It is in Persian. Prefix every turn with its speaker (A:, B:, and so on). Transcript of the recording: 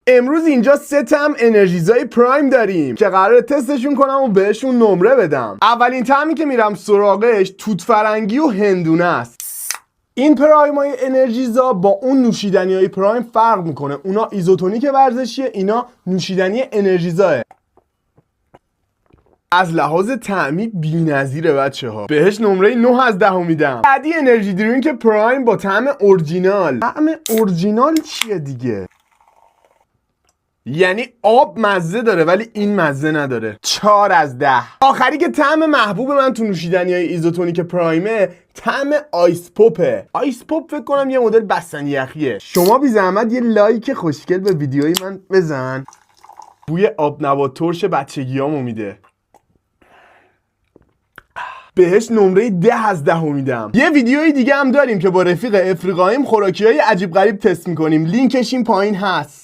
A: امروز اینجا 3 طعم انرژیزای پرایم داریم که قراره تستشون کنم و بهشون نمره بدم. اولین طعمی که میرم سراغش توت فرنگی و هندونه است. این پرایم های انرژیزا با اون نوشیدنی های پرایم فرق میکنه. اونا ایزوتونیک ورزشیه، اینا نوشیدنی انرژیزاه. از لحاظ طعمی بی‌نظیره بچه‌ها. بهش نمره 9 از 10 میدم. بعدی انرژی درینک پرایم با طعم اورجینال. طعم اورجینال چیه دیگه؟ یعنی آب مزه داره ولی این مزه نداره. 4 از 10. آخری که طعم محبوب من تو نوشیدنی‌های ایزوتونیک پرایمه، طعم آیس پاپه. آیس پاپ فکر کنم یه مدل بستنی یخیه. شما بی زحمت یه لایک خوشگل به ویدیوی من بزن. بوی آب نبات ترش بچگیامو میده. بهش نمره 10 از 10 میدم. یه ویدیوی دیگه هم داریم که با رفیق افریقاییم خوراکی‌های عجیب غریب تست میکنیم. لینکش این پایین هست.